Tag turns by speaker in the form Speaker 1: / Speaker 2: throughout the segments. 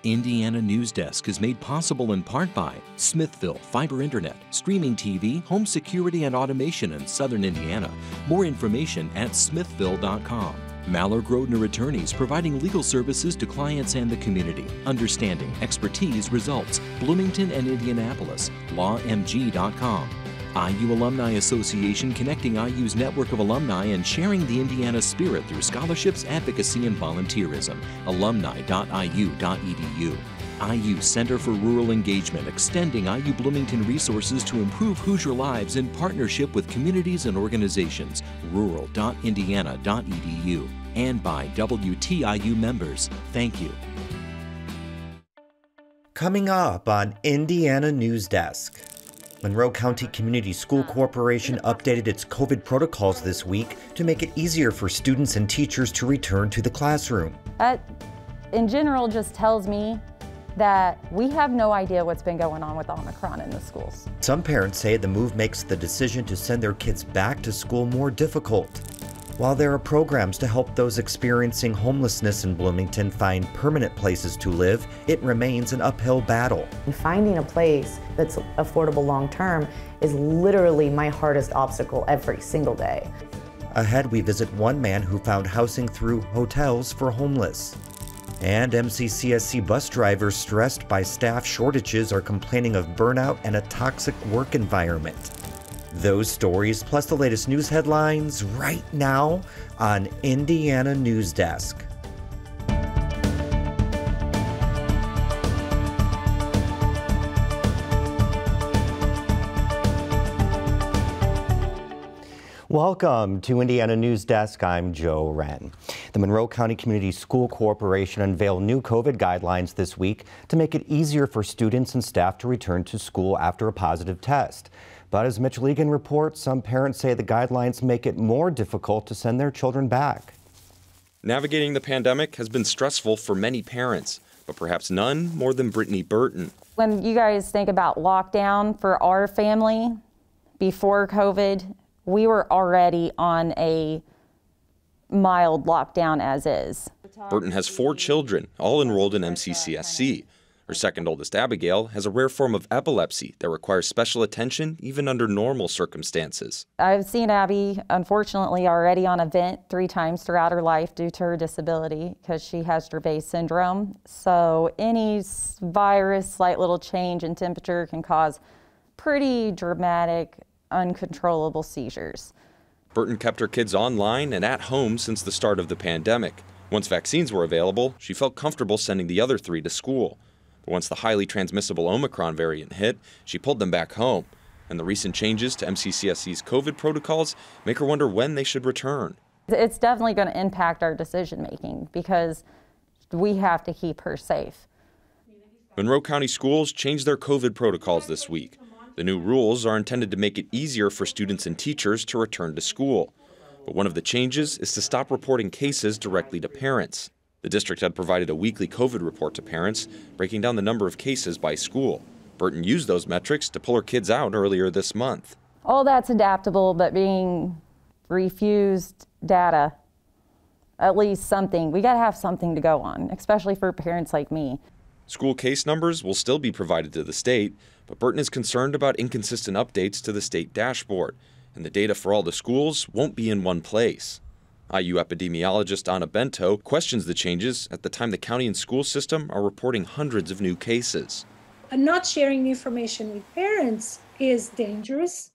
Speaker 1: Indiana Newsdesk is made possible in part by Smithville Fiber Internet, streaming TV, home security and automation in Southern Indiana. More information at smithville.com. Mallard Grodner Attorneys, providing legal services to clients and the community. Understanding, expertise, results. Bloomington and Indianapolis. LawMG.com. IU Alumni Association, connecting IU's network of alumni and sharing the Indiana spirit through scholarships, advocacy, and volunteerism. Alumni.iu.edu. IU Center for Rural Engagement, extending IU Bloomington resources to improve Hoosier lives in partnership with communities and organizations. Rural.indiana.edu. And by WTIU members. Thank you.
Speaker 2: Coming up on Indiana Newsdesk. Monroe County Community School Corporation updated its COVID protocols this week to make it easier for students and teachers to return to the classroom.
Speaker 3: That, in general, just tells me that we have no idea what's been going on with Omicron in the schools.
Speaker 2: Some parents say the move makes the decision to send their kids back to school more difficult. While there are programs to help those experiencing homelessness in Bloomington find permanent places to live, it remains an uphill battle.
Speaker 4: Finding a place that's affordable long-term is literally my hardest obstacle every single day.
Speaker 2: Ahead, we visit one man who found housing through hotels for homeless. And MCCSC bus drivers stressed by staff shortages are complaining of burnout and a toxic work environment. Those stories, plus the latest news headlines, right now on Indiana Newsdesk. Welcome to Indiana Newsdesk. I'm Joe Wren. The Monroe County Community School Corporation unveiled new COVID guidelines this week to make it easier for students and staff to return to school after a positive test. But as Mitch Legan reports, some parents say the guidelines make it more difficult to send their children back.
Speaker 5: Navigating the pandemic has been stressful for many parents, but perhaps none more than Brittany Burton.
Speaker 3: When you guys think about lockdown for our family before COVID, we were already on a mild lockdown as is.
Speaker 5: Burton has 4 children, all enrolled in MCCSC. Her second oldest, Abigail, has a rare form of epilepsy that requires special attention even under normal circumstances.
Speaker 3: I've seen Abby, unfortunately, already on a vent 3 times throughout her life due to her disability because she has Dravet syndrome. So any virus, slight little change in temperature can cause pretty dramatic, uncontrollable seizures.
Speaker 5: Burton kept her kids online and at home since the start of the pandemic. Once vaccines were available, she felt comfortable sending the other 3 to school. But once the highly transmissible Omicron variant hit, she pulled them back home. And the recent changes to MCCSC's COVID protocols make her wonder when they should return.
Speaker 3: It's definitely going to impact our decision making because we have to keep her safe.
Speaker 5: Monroe County schools changed their COVID protocols this week. The new rules are intended to make it easier for students and teachers to return to school. But one of the changes is to stop reporting cases directly to parents. The district had provided a weekly COVID report to parents, breaking down the number of cases by school. Burton used those metrics to pull her kids out earlier this month.
Speaker 3: All that's adaptable, but being refused data, at least something, we got to have something to go on, especially for parents like me.
Speaker 5: School case numbers will still be provided to the state, but Burton is concerned about inconsistent updates to the state dashboard, and the data for all the schools won't be in one place. IU epidemiologist Anna Bento questions the changes at the time the county and school system are reporting hundreds of new cases.
Speaker 6: Not sharing information with parents is dangerous.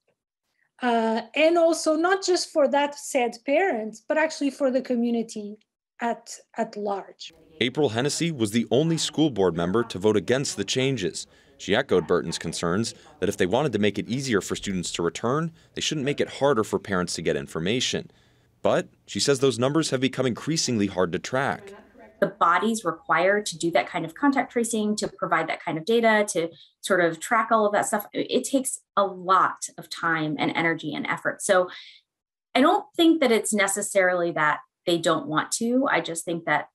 Speaker 6: And also not just for that said parent, but actually for the community at large.
Speaker 5: April Hennessy was the only school board member to vote against the changes. She echoed Burton's concerns that if they wanted to make it easier for students to return, they shouldn't make it harder for parents to get information. But she says those numbers have become increasingly hard to track.
Speaker 7: The body's required to do that kind of contact tracing, to provide that kind of data, to sort of track all of that stuff. It takes a lot of time and energy and effort. So I don't think that it's necessarily that they don't want to. I just think that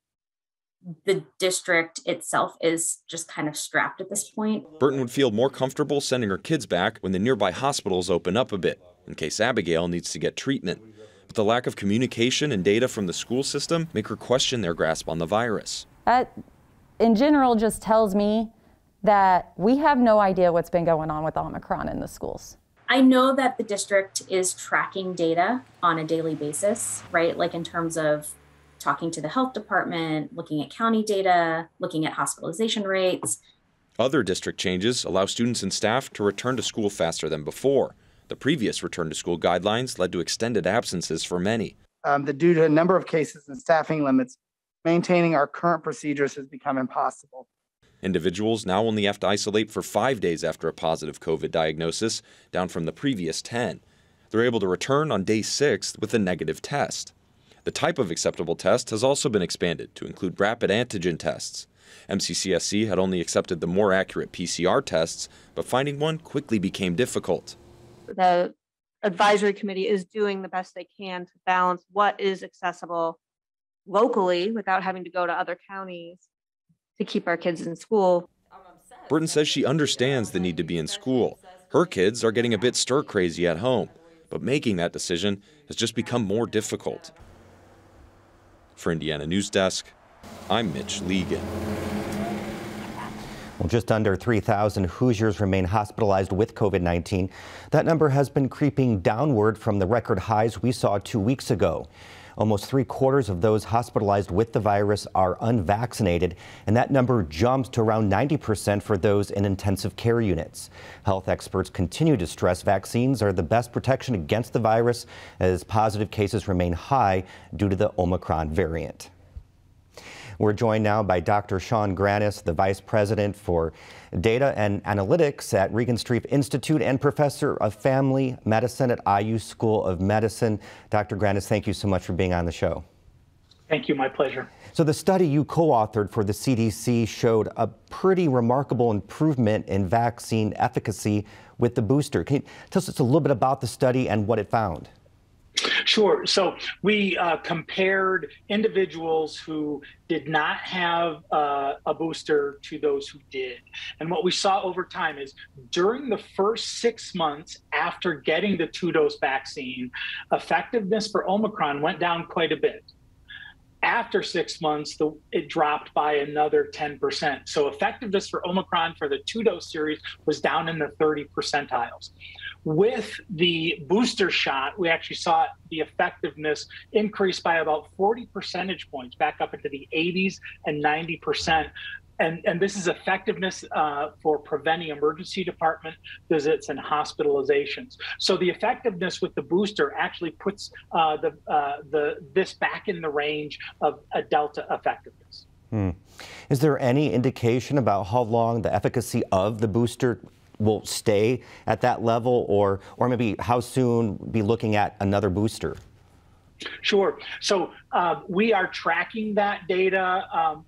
Speaker 7: the district itself is just kind of strapped at this point.
Speaker 5: Burton would feel more comfortable sending her kids back when the nearby hospitals open up a bit, in case Abigail needs to get treatment. But the lack of communication and data from the school system make her question their grasp on the virus.
Speaker 3: That in general just tells me that we have no idea what's been going on with Omicron in the schools.
Speaker 7: I know that the district is tracking data on a daily basis, right? Like in terms of talking to the health department, looking at county data, looking at hospitalization rates.
Speaker 5: Other district changes allow students and staff to return to school faster than before. The previous return to school guidelines led to extended absences for many.
Speaker 8: Due to a number of cases and staffing limits, maintaining our current procedures has become impossible.
Speaker 5: Individuals now only have to isolate for 5 days after a positive COVID diagnosis, down from the previous 10. They're able to return on day 6 with a negative test. The type of acceptable test has also been expanded to include rapid antigen tests. MCCSC had only accepted the more accurate PCR tests, but finding one quickly became difficult.
Speaker 9: The advisory committee is doing the best they can to balance what is accessible locally without having to go to other counties to keep our kids in school.
Speaker 5: Burton says she understands the need to be in school. Her kids are getting a bit stir-crazy at home, but making that decision has just become more difficult. For Indiana Newsdesk, I'm Mitch Legan.
Speaker 2: Well, just under 3,000 Hoosiers remain hospitalized with COVID-19. That number has been creeping downward from the record highs we saw 2 weeks ago. Almost 3/4 of those hospitalized with the virus are unvaccinated, and that number jumps to around 90% for those in intensive care units. Health experts continue to stress vaccines are the best protection against the virus as positive cases remain high due to the Omicron variant. We're joined now by Dr. Sean Granis, the Vice President for Data and Analytics at Regan Street Institute and Professor of Family Medicine at IU School of Medicine. Dr. Granis, thank you so much for being on the show.
Speaker 10: Thank you, my pleasure.
Speaker 2: So the study you co-authored for the CDC showed a pretty remarkable improvement in vaccine efficacy with the booster. Can you tell us just a little bit about the study and what it found?
Speaker 10: Sure. So we compared individuals who did not have a booster to those who did. And what we saw over time is during the first 6 months after getting the 2-dose vaccine, effectiveness for Omicron went down quite a bit. After 6 months, it dropped by another 10%. So effectiveness for Omicron for the 2-dose series was down in the 30 percentiles. With the booster shot, we actually saw the effectiveness increase by about 40 percentage points, back up into the 80s and 90%. And this is effectiveness for preventing emergency department visits and hospitalizations. So the effectiveness with the booster actually puts this back in the range of a Delta effectiveness.
Speaker 2: Is there any indication about how long the efficacy of the booster will stay at that level, or maybe how soon be looking at another booster?
Speaker 10: Sure. So we are tracking that data.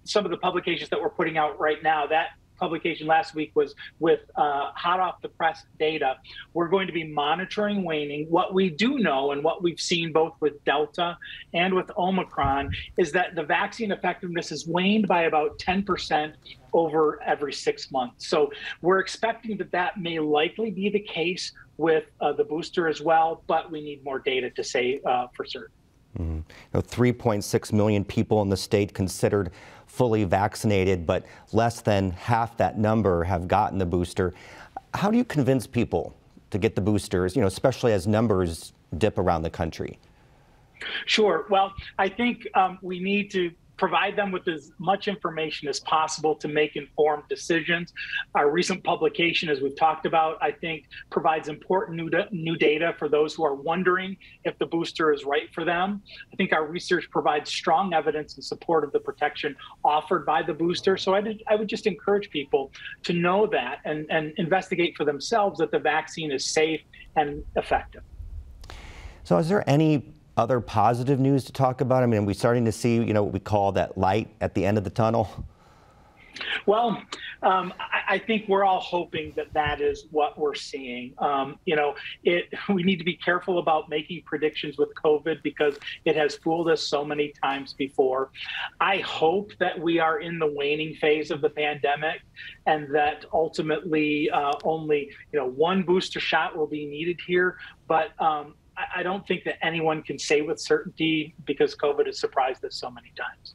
Speaker 10: Some of the publications that we're putting out right now, that publication last week was with hot off the press data. We're going to be monitoring waning. What we do know, and what we've seen both with Delta and with Omicron, is that the vaccine effectiveness has waned by about 10% over every 6 months. So we're expecting that may likely be the case with the booster as well, but we need more data to say for certain.
Speaker 2: 3.6 million people in the state considered fully vaccinated, but less than half that number have gotten the booster. How do you convince people to get the boosters, especially as numbers dip around the country?
Speaker 10: Sure. Well, I think we need to provide them with as much information as possible to make informed decisions. Our recent publication, as we've talked about, I think provides important new data for those who are wondering if the booster is right for them. I think our research provides strong evidence in support of the protection offered by the booster. So I would just encourage people to know that and investigate for themselves that the vaccine is safe and effective.
Speaker 2: So is there any other positive news to talk about? I mean, are we starting to see, what we call that light at the end of the tunnel?
Speaker 10: Well, I think we're all hoping that is what we're seeing. We need to be careful about making predictions with COVID because it has fooled us so many times before. I hope that we are in the waning phase of the pandemic and that ultimately only, one booster shot will be needed here. But I don't think that anyone can say with certainty because COVID has surprised us so many times.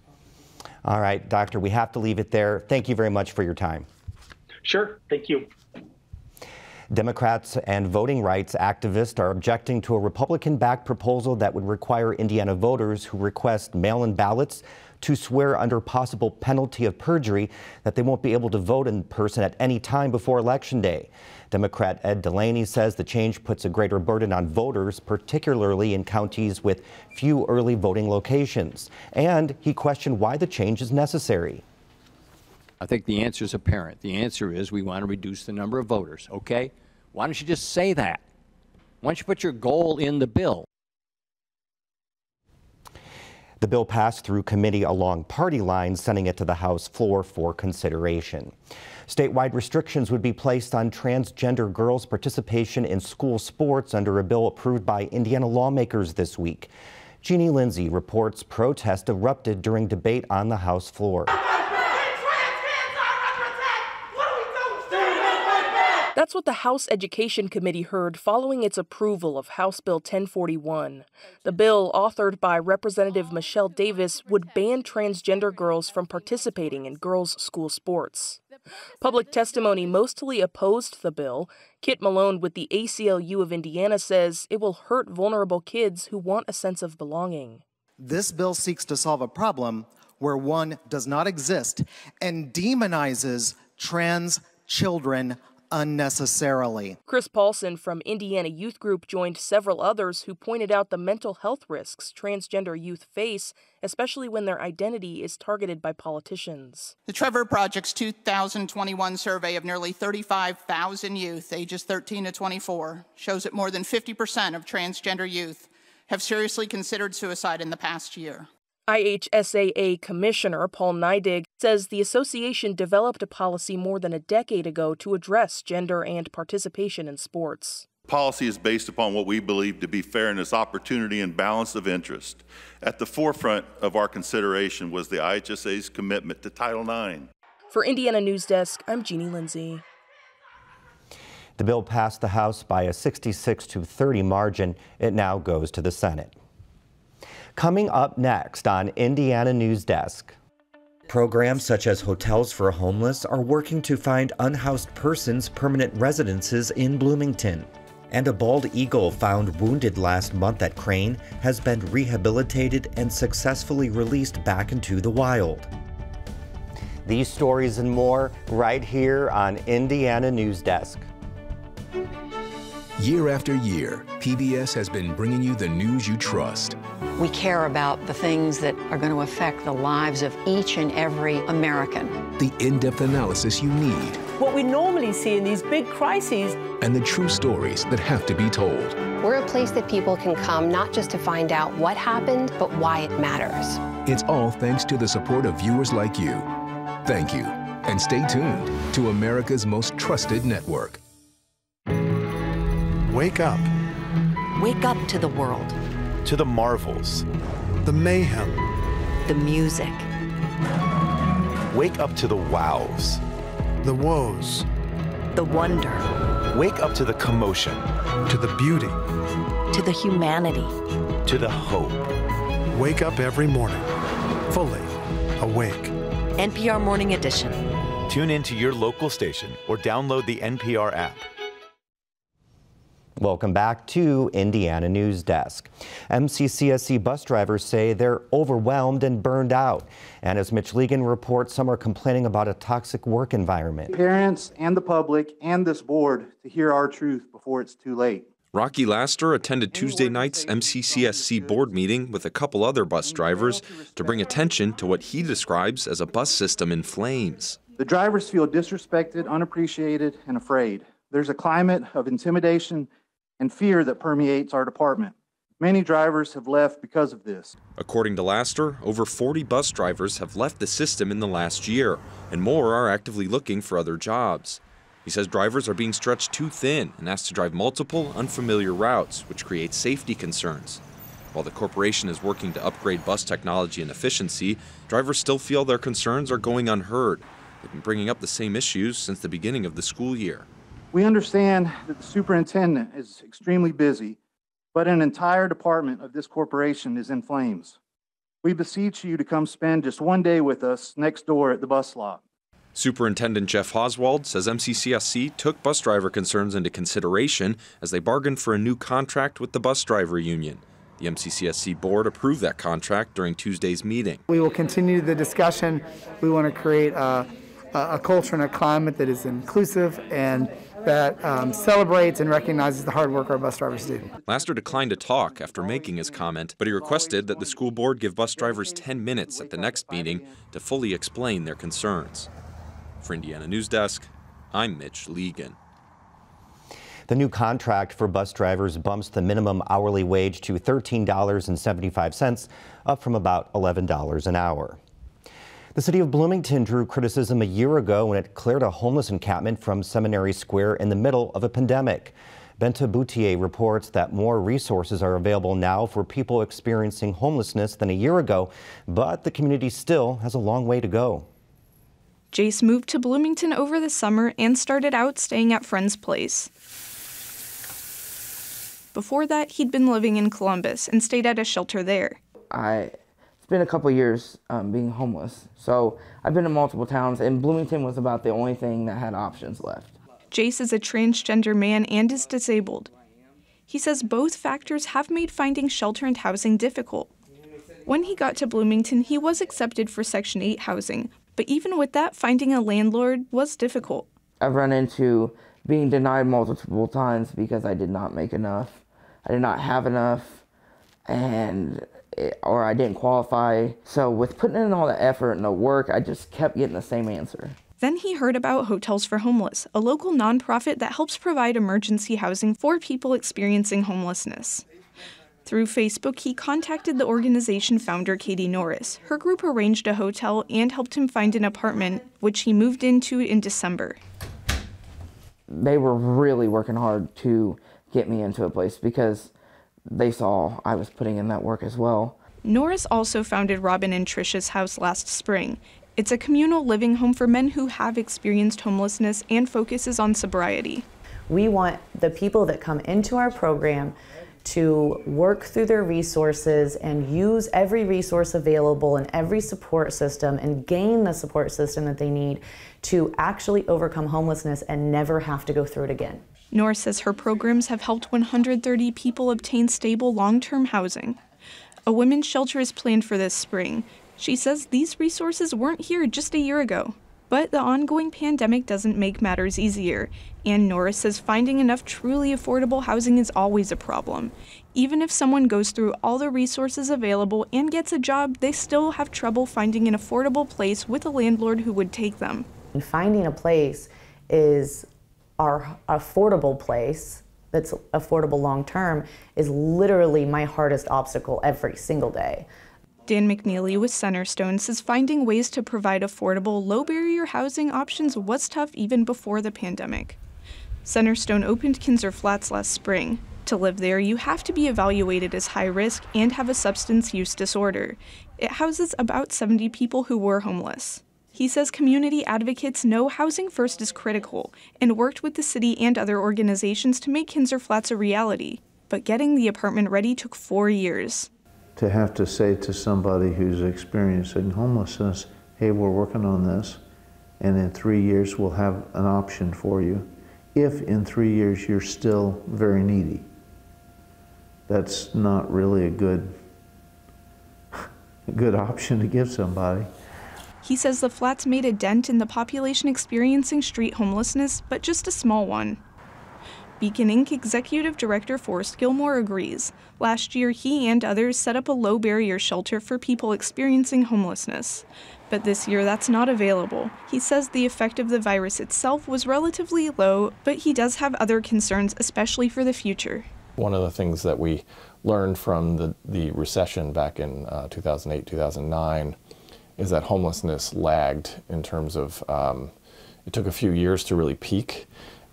Speaker 2: All right, Doctor, we have to leave it there. Thank you very much for your time.
Speaker 10: Sure, thank you.
Speaker 2: Democrats and voting rights activists are objecting to a Republican-backed proposal that would require Indiana voters who request mail-in ballots to swear under possible penalty of perjury that they won't be able to vote in person at any time before Election Day. Democrat Ed Delaney says the change puts a greater burden on voters, particularly in counties with few early voting locations. And he questioned why the change is necessary.
Speaker 11: I think the answer is apparent. The answer is we want to reduce the number of voters. Okay? Why don't you just say that? Why don't you put your goal in the bill?
Speaker 2: The bill passed through committee along party lines, sending it to the House floor for consideration. Statewide restrictions would be placed on transgender girls' participation in school sports under a bill approved by Indiana lawmakers this week. Jeannie Lindsay reports protest erupted during debate on the House floor.
Speaker 12: That's what the House Education Committee heard following its approval of House Bill 1041. The bill, authored by Representative Michelle Davis, would ban transgender girls from participating in girls' school sports. Public testimony mostly opposed the bill. Kit Malone with the ACLU of Indiana says it will hurt vulnerable kids who want a sense of belonging.
Speaker 13: This bill seeks to solve a problem where one does not exist and demonizes trans children unnecessarily.
Speaker 12: Chris Paulson from Indiana Youth Group joined several others who pointed out the mental health risks transgender youth face, especially when their identity is targeted by politicians.
Speaker 14: The Trevor Project's 2021 survey of nearly 35,000 youth ages 13 to 24 shows that more than 50% of transgender youth have seriously considered suicide in the past year.
Speaker 12: IHSAA Commissioner Paul Neidig says the association developed a policy more than a decade ago to address gender and participation in sports.
Speaker 15: Policy is based upon what we believe to be fairness, opportunity, and balance of interest. At the forefront of our consideration was the IHSA's commitment to Title IX.
Speaker 12: For Indiana Newsdesk, I'm Jeannie Lindsay.
Speaker 2: The bill passed the House by a 66-30 margin. It now goes to the Senate. Coming up next on Indiana Newsdesk. Programs such as Hotels for Homeless are working to find unhoused persons permanent residences in Bloomington. And a bald eagle found wounded last month at Crane has been rehabilitated and successfully released back into the wild. These stories and more right here on Indiana Newsdesk.
Speaker 16: Year after year, PBS has been bringing you the news you trust.
Speaker 17: We care about the things that are going to affect the lives of each and every American.
Speaker 16: The in-depth analysis you need.
Speaker 18: What we normally see in these big crises.
Speaker 16: And the true stories that have to be told.
Speaker 19: We're a place that people can come not just to find out what happened, but why it matters.
Speaker 16: It's all thanks to the support of viewers like you. Thank you. And stay tuned to America's most trusted network.
Speaker 20: Wake up.
Speaker 17: Wake up to the world.
Speaker 20: To the marvels. The mayhem.
Speaker 17: The music.
Speaker 20: Wake up to the wows. The woes.
Speaker 17: The wonder.
Speaker 20: Wake up to the commotion. To the beauty.
Speaker 17: To the humanity.
Speaker 20: To the hope. Wake up every morning. Fully awake.
Speaker 17: NPR Morning Edition.
Speaker 20: Tune in to your local station or download the NPR app.
Speaker 2: Welcome back to Indiana Newsdesk. MCCSC bus drivers say they're overwhelmed and burned out. And as Mitch Legan reports, some are complaining about a toxic work environment.
Speaker 21: Parents and the public and this board to hear our truth before it's too late.
Speaker 5: Rocky Laster attended Tuesday night's MCCSC board meeting with a couple other bus drivers to bring attention to what he describes as a bus system in flames.
Speaker 21: The drivers feel disrespected, unappreciated, and afraid. There's a climate of intimidation and fear that permeates our department. Many drivers have left because of this.
Speaker 5: According to Laster, over 40 bus drivers have left the system in the last year, and more are actively looking for other jobs. He says drivers are being stretched too thin and asked to drive multiple, unfamiliar routes, which creates safety concerns. While the corporation is working to upgrade bus technology and efficiency, drivers still feel their concerns are going unheard. They've been bringing up the same issues since the beginning of the school year.
Speaker 21: We understand that the superintendent is extremely busy, but an entire department of this corporation is in flames. We beseech you to come spend just one day with us next door at the bus lot.
Speaker 5: Superintendent Jeff Oswald says MCCSC took bus driver concerns into consideration as they bargained for a new contract with the bus driver union. The MCCSC board approved that contract during Tuesday's meeting.
Speaker 8: We will continue the discussion. We want to create a culture and a climate that is inclusive and that celebrates and recognizes the hard work our bus drivers do.
Speaker 5: Laster declined to talk after making his comment, but he requested that the school board give bus drivers 10 minutes at the next meeting to fully explain their concerns. For Indiana Newsdesk, I'm Mitch Legan.
Speaker 2: The new contract for bus drivers bumps the minimum hourly wage to $13.75, up from about $11 an hour. The city of Bloomington drew criticism a year ago when it cleared a homeless encampment from Seminary Square in the middle of a pandemic. Benta Boutier reports that more resources are available now for people experiencing homelessness than a year ago, but the community still has a long way to go.
Speaker 1: Jace moved to Bloomington over the summer and started out staying at friend's place. Before that, he'd been living in Columbus and stayed at a shelter there.
Speaker 22: It's been a couple years being homeless, so I've been to multiple towns, and Bloomington was about the only thing that had options left.
Speaker 1: Jace is a transgender man and is disabled. He says both factors have made finding shelter and housing difficult. When he got to Bloomington, he was accepted for Section 8 housing, but even with that, finding a landlord was difficult.
Speaker 22: I've run into being denied multiple times because I did not make enough. I did not have enough, or I didn't qualify. So with putting in all the effort and the work, I just kept getting the same answer.
Speaker 1: Then he heard about Hotels for Homeless, a local nonprofit that helps provide emergency housing for people experiencing homelessness. Through Facebook, he contacted the organization founder, Katie Norris. Her group arranged a hotel and helped him find an apartment, which he moved into in December.
Speaker 22: They were really working hard to get me into a place because they saw I was putting in that work as well.
Speaker 1: Norris also founded Robin and Trisha's house last spring. It's a communal living home for men who have experienced homelessness and focuses on sobriety.
Speaker 4: We want the people that come into our program to work through their resources and use every resource available and every support system and gain the support system that they need to actually overcome homelessness and never have to go through it again.
Speaker 1: Norris says her programs have helped 130 people obtain stable long-term housing. A women's shelter is planned for this spring. She says these resources weren't here just a year ago. But the ongoing pandemic doesn't make matters easier, and Norris says finding enough truly affordable housing is always a problem. Even if someone goes through all the resources available and gets a job, they still have trouble finding an affordable place with a landlord who would take them.
Speaker 4: And finding a place is our affordable place that's affordable long-term is literally my hardest obstacle every single day.
Speaker 1: Dan McNeely with Centerstone says finding ways to provide affordable, low-barrier housing options was tough even before the pandemic. Centerstone opened Kinzer Flats last spring. To live there, you have to be evaluated as high risk and have a substance use disorder. It houses about 70 people who were homeless. He says community advocates know housing first is critical and worked with the city and other organizations to make Kinzer Flats a reality. But getting the apartment ready took 4 years.
Speaker 23: To have to say to somebody who's experiencing homelessness, hey, we're working on this, and in 3 years we'll have an option for you. If in 3 years you're still very needy, that's not really a good option to give somebody.
Speaker 1: He says the flats made a dent in the population experiencing street homelessness, but just a small one. Beacon Inc. Executive Director Forrest Gilmore agrees. Last year, he and others set up a low-barrier shelter for people experiencing homelessness. But this year, that's not available. He says the effect of the virus itself was relatively low, but he does have other concerns, especially for the future.
Speaker 24: One of the things that we learned from the recession back in 2008, 2009 is that homelessness lagged in terms of, it took a few years to really peak.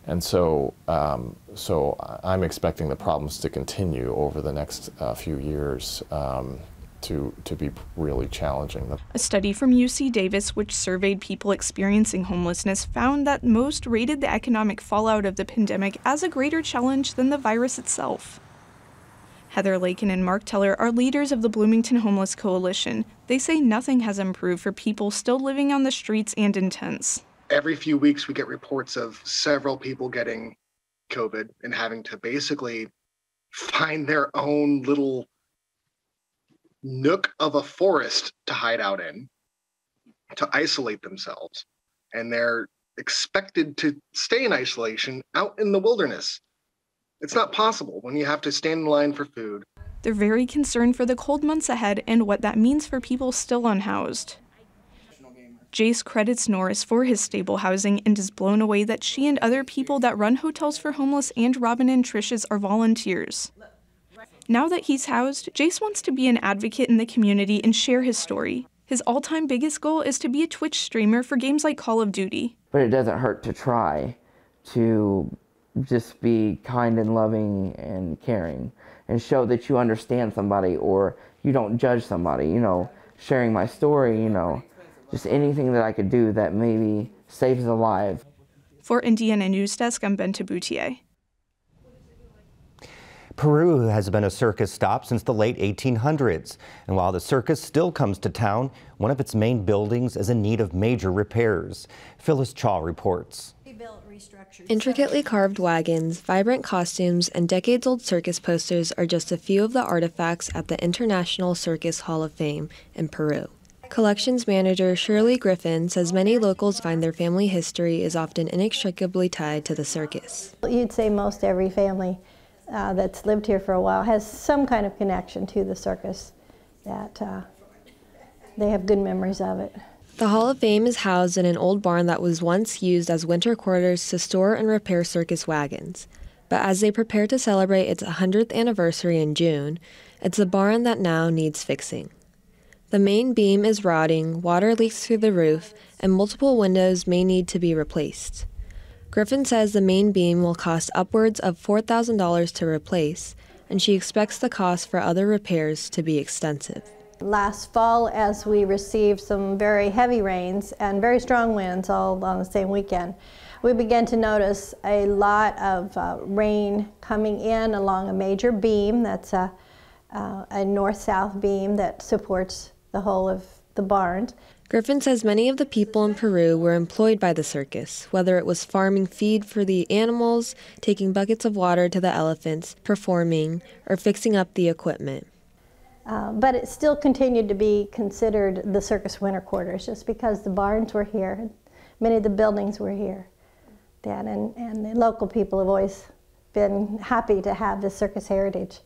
Speaker 24: And so I'm expecting the problems to continue over the next few years to be really challenging.
Speaker 1: A study from UC Davis, which surveyed people experiencing homelessness, found that most rated the economic fallout of the pandemic as a greater challenge than the virus itself. Heather Lakin and Mark Teller are leaders of the Bloomington Homeless Coalition. They say nothing has improved for people still living on the streets and in tents.
Speaker 3: Every few weeks we get reports of several people getting COVID and having to basically find their own little nook of a forest to hide out in, to isolate themselves. And they're expected to stay in isolation out in the wilderness. It's not possible when you have to stand in line for food.
Speaker 1: They're very concerned for the cold months ahead and what that means for people still unhoused. Jace credits Norris for his stable housing and is blown away that she and other people that run hotels for homeless and Robin and Trish's are volunteers. Now that he's housed, Jace wants to be an advocate in the community and share his story. His all-time biggest goal is to be a Twitch streamer for games like Call of Duty.
Speaker 22: But it doesn't hurt to try to just be kind and loving and caring and show that you understand somebody or you don't judge somebody, you know, sharing my story, you know, just anything that I could do that maybe saves a life.
Speaker 1: For Indiana Newsdesk, I'm Benta Boutier.
Speaker 2: Peru has been a circus stop since the late 1800s, and while the circus still comes to town, one of its main buildings is in need of major repairs. Phyllis Chaw reports.
Speaker 6: Intricately carved wagons, vibrant costumes, and decades-old circus posters are just a few of the artifacts at the International Circus Hall of Fame in Peru. Collections manager Shirley Griffin says many locals find their family history is often inextricably tied to the circus.
Speaker 7: You'd say most every family that's lived here for a while has some kind of connection to the circus, that they have good memories of it.
Speaker 6: The Hall of Fame is housed in an old barn that was once used as winter quarters to store and repair circus wagons. But as they prepare to celebrate its 100th anniversary in June, it's a barn that now needs fixing. The main beam is rotting, water leaks through the roof, and multiple windows may need to be replaced. Griffin says the main beam will cost upwards of $4,000 to replace, and she expects the cost for other repairs to be extensive.
Speaker 7: Last fall, as we received some very heavy rains and very strong winds all on the same weekend, we began to notice a lot of rain coming in along a major beam. That's a north-south beam that supports the whole of the barns.
Speaker 6: Griffin says many of the people in Peru were employed by the circus, whether it was farming feed for the animals, taking buckets of water to the elephants, performing, or fixing up the equipment.
Speaker 7: But it still continued to be considered the circus winter quarters, just because the barns were here, many of the buildings were here. And the local people have always been happy to have this circus heritage.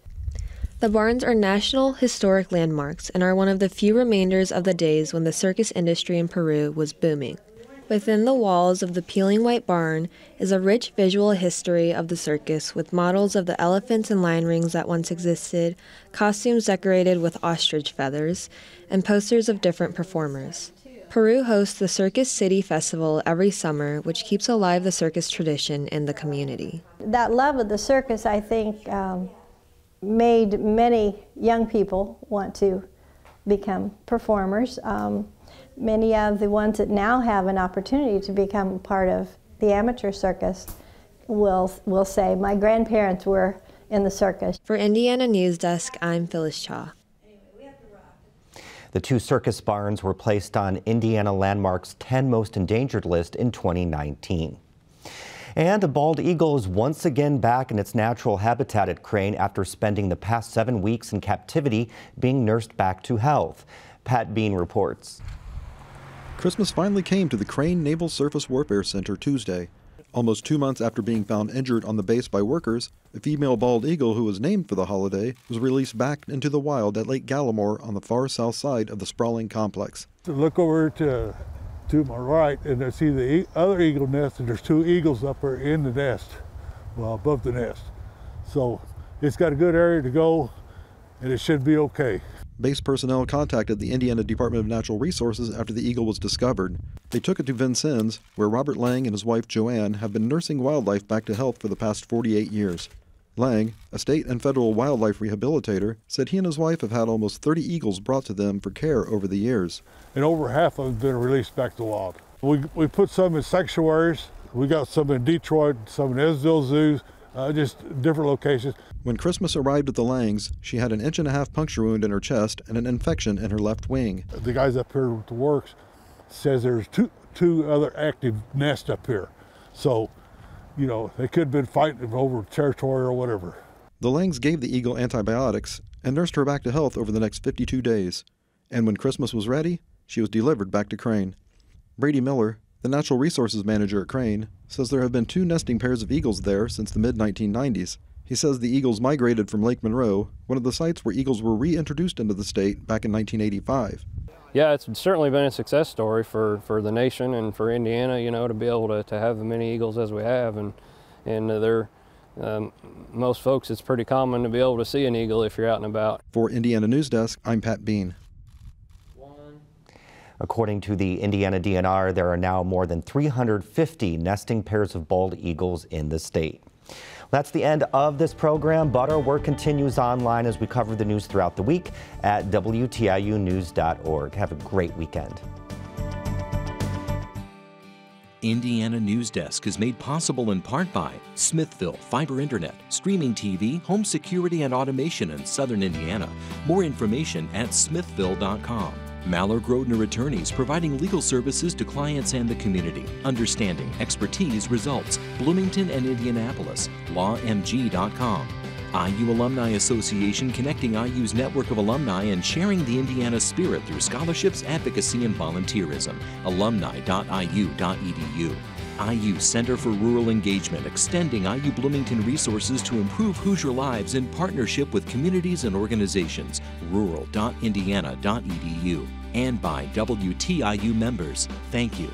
Speaker 6: The barns are national historic landmarks and are one of the few remainders of the days when the circus industry in Peru was booming. Within the walls of the peeling white barn is a rich visual history of the circus with models of the elephants and lion rings that once existed, costumes decorated with ostrich feathers, and posters of different performers. Peru hosts the Circus City Festival every summer, which keeps alive the circus tradition in the community.
Speaker 7: That love of the circus, I think, made many young people want to become performers. Many of the ones that now have an opportunity to become part of the amateur circus will say, my grandparents were in the circus.
Speaker 6: For Indiana Newsdesk, I'm Phyllis Chaw.
Speaker 2: The two circus barns were placed on Indiana Landmark's 10 most endangered list in 2019. And a bald eagle is once again back in its natural habitat at Crane after spending the past 7 weeks in captivity being nursed back to health. Pat Bean reports.
Speaker 9: Christmas finally came to the Crane Naval Surface Warfare Center Tuesday. Almost 2 months after being found injured on the base by workers, a female bald eagle who was named for the holiday was released back into the wild at Lake Gallimore on the far south side of the sprawling complex.
Speaker 25: Look over to my right and I see the other eagle nest, and there's two eagles up there in the nest, well, above the nest. So it's got a good area to go and it should be okay.
Speaker 9: Base personnel contacted the Indiana Department of Natural Resources after the eagle was discovered. They took it to Vincennes, where Robert Lang and his wife Joanne have been nursing wildlife back to health for the past 48 years. Lang, a state and federal wildlife rehabilitator, said he and his wife have had almost 30 eagles brought to them for care over the years.
Speaker 25: And over half of them have been released back to the wild. We put some in sanctuaries. We got some in Detroit, some in Edwardsville Zoo, just different locations.
Speaker 9: When Christmas arrived at the Langs, she had an 1.5 inch puncture wound in her chest and an infection in her left wing.
Speaker 25: The guys up here with the works says there's two other active nests up here. So, you know, they could have been fighting over territory or whatever.
Speaker 9: The Langs gave the eagle antibiotics and nursed her back to health over the next 52 days. And when Christmas was ready, she was delivered back to Crane. Brady Miller, the natural resources manager at Crane, says there have been 2 nesting pairs of eagles there since the mid-1990s. He says the eagles migrated from Lake Monroe, one of the sites where eagles were reintroduced into the state back in 1985.
Speaker 10: Yeah, it's certainly been a success story for the nation and for Indiana, you know, to be able to have as many eagles as we have. And they're, most folks, it's pretty common to be able to see an eagle if you're out and about.
Speaker 9: For Indiana Newsdesk, I'm Pat Bean.
Speaker 2: According to the Indiana DNR, there are now more than 350 nesting pairs of bald eagles in the state. That's the end of this program, but our work continues online as we cover the news throughout the week at WTIUnews.org. Have a great weekend.
Speaker 11: Indiana Newsdesk is made possible in part by Smithville Fiber Internet, streaming TV, home security and automation in Southern Indiana. More information at smithville.com. Maller Grodner Attorneys, providing legal services to clients and the community. Understanding, expertise, results. Bloomington and Indianapolis. LawMG.com. IU Alumni Association, connecting IU's network of alumni and sharing the Indiana spirit through scholarships, advocacy, and volunteerism. Alumni.iu.edu. IU Center for Rural Engagement, extending IU Bloomington resources to improve Hoosier lives in partnership with communities and organizations. Rural.indiana.edu. And by WTIU members. Thank you.